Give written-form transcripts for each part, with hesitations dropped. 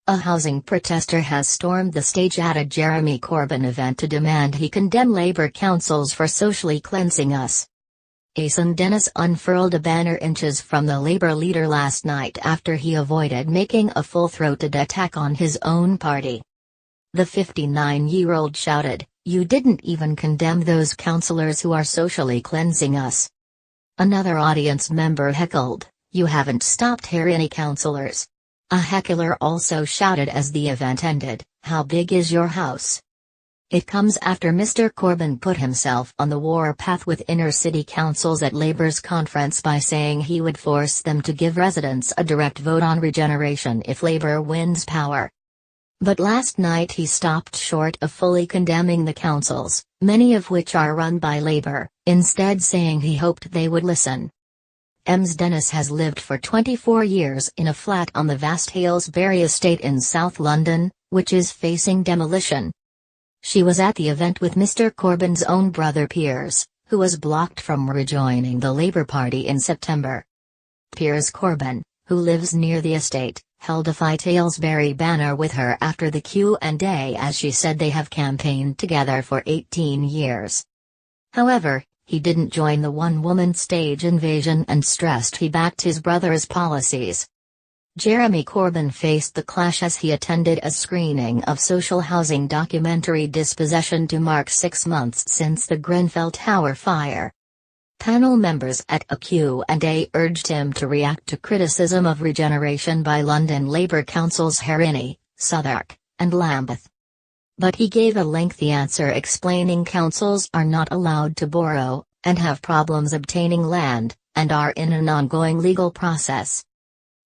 A housing protester has stormed the stage at a Jeremy Corbyn event to demand he condemn Labour councils for socially cleansing us. Aysen Dennis unfurled a banner inches from the Labour leader last night after he avoided making a full-throated attack on his own party. The 59-year-old shouted, "You didn't even condemn those councillors who are socially cleansing us." Another audience member heckled, "You haven't stopped here any councillors." A heckler also shouted as the event ended, "How big is your house?" It comes after Mr. Corbyn put himself on the warpath with inner city councils at Labour's conference by saying he would force them to give residents a direct vote on regeneration if Labour wins power. But last night he stopped short of fully condemning the councils, many of which are run by Labour, instead saying he hoped they would listen. Aysen Dennis has lived for 24 years in a flat on the vast Halesbury estate in South London, which is facing demolition. She was at the event with Mr. Corbyn's own brother Piers, who was blocked from rejoining the Labour Party in September. Piers Corbyn, who lives near the estate, held a Fight Halesbury banner with her after the Q&A as she said they have campaigned together for 18 years. However, he didn't join the one-woman stage invasion and stressed he backed his brother's policies. Jeremy Corbyn faced the clash as he attended a screening of social housing documentary Dispossession to mark 6 months since the Grenfell Tower fire. Panel members at a Q&A urged him to react to criticism of regeneration by London Labour councils Haringey, Southwark, and Lambeth. But he gave a lengthy answer explaining councils are not allowed to borrow, and have problems obtaining land, and are in an ongoing legal process.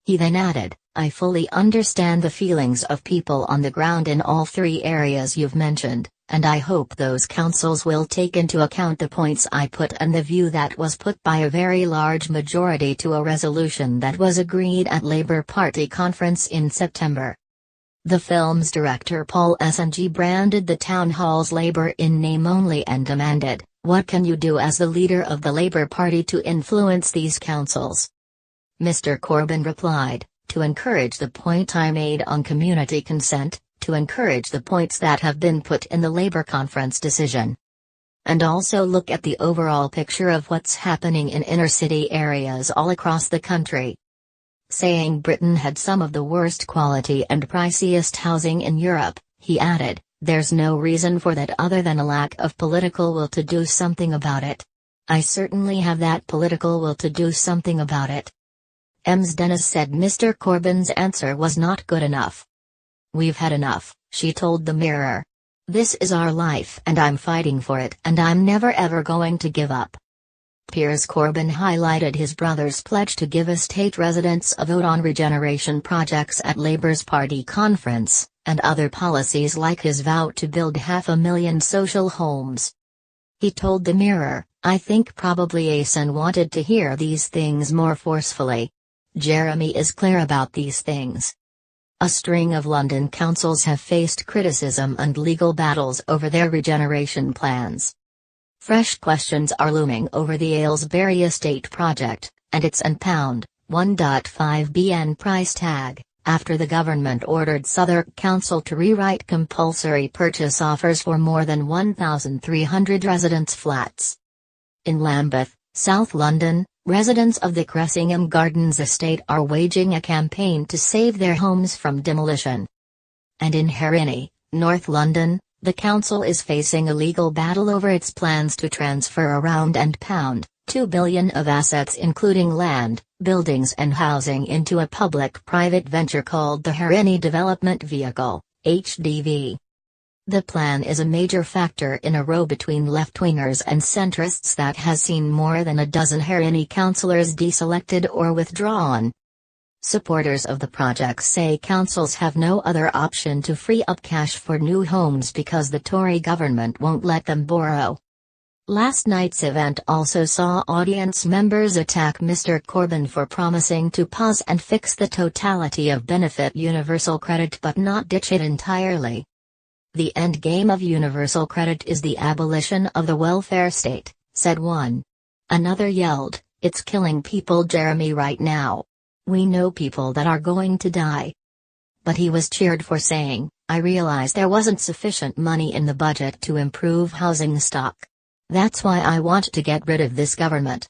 He then added, "I fully understand the feelings of people on the ground in all 3 areas you've mentioned, and I hope those councils will take into account the points I put and the view that was put by a very large majority to a resolution that was agreed at Labour Party conference in September." The film's director Paul Sng branded the town hall's Labour in name only and demanded, "What can you do as the leader of the Labour Party to influence these councils?" Mr. Corbyn replied, "To encourage the point I made on community consent, to encourage the points that have been put in the Labour conference decision. And also look at the overall picture of what's happening in inner city areas all across the country." Saying Britain had some of the worst quality and priciest housing in Europe, he added, "There's no reason for that other than a lack of political will to do something about it. I certainly have that political will to do something about it." Aysen Dennis said Mr. Corbyn's answer was not good enough. "We've had enough," she told the Mirror. "This is our life and I'm fighting for it and I'm never ever going to give up." Piers Corbyn highlighted his brother's pledge to give estate residents a vote on regeneration projects at Labour's party conference, and other policies like his vow to build 500,000 social homes. He told the Mirror, "I think probably Aysen wanted to hear these things more forcefully. Jeremy is clear about these things." A string of London councils have faced criticism and legal battles over their regeneration plans. Fresh questions are looming over the Aylesbury estate project, and its £1.5 billion price tag, after the government ordered Southwark Council to rewrite compulsory purchase offers for more than 1,300 residents' flats. In Lambeth, South London, residents of the Cressingham Gardens estate are waging a campaign to save their homes from demolition. And in Haringey, North London, the council is facing a legal battle over its plans to transfer around £2 billion of assets including land, buildings and housing into a public-private venture called the Haringey Development Vehicle, HDV. The plan is a major factor in a row between left-wingers and centrists that has seen more than a dozen Haringey councillors deselected or withdrawn. Supporters of the project say councils have no other option to free up cash for new homes because the Tory government won't let them borrow. Last night's event also saw audience members attack Mr. Corbyn for promising to pause and fix the totality of benefit universal credit but not ditch it entirely. "The end game of universal credit is the abolition of the welfare state," said one. Another yelled, "It's killing people, Jeremy, right now. We know people that are going to die." But he was cheered for saying, "I realized there wasn't sufficient money in the budget to improve housing stock. That's why I want to get rid of this government."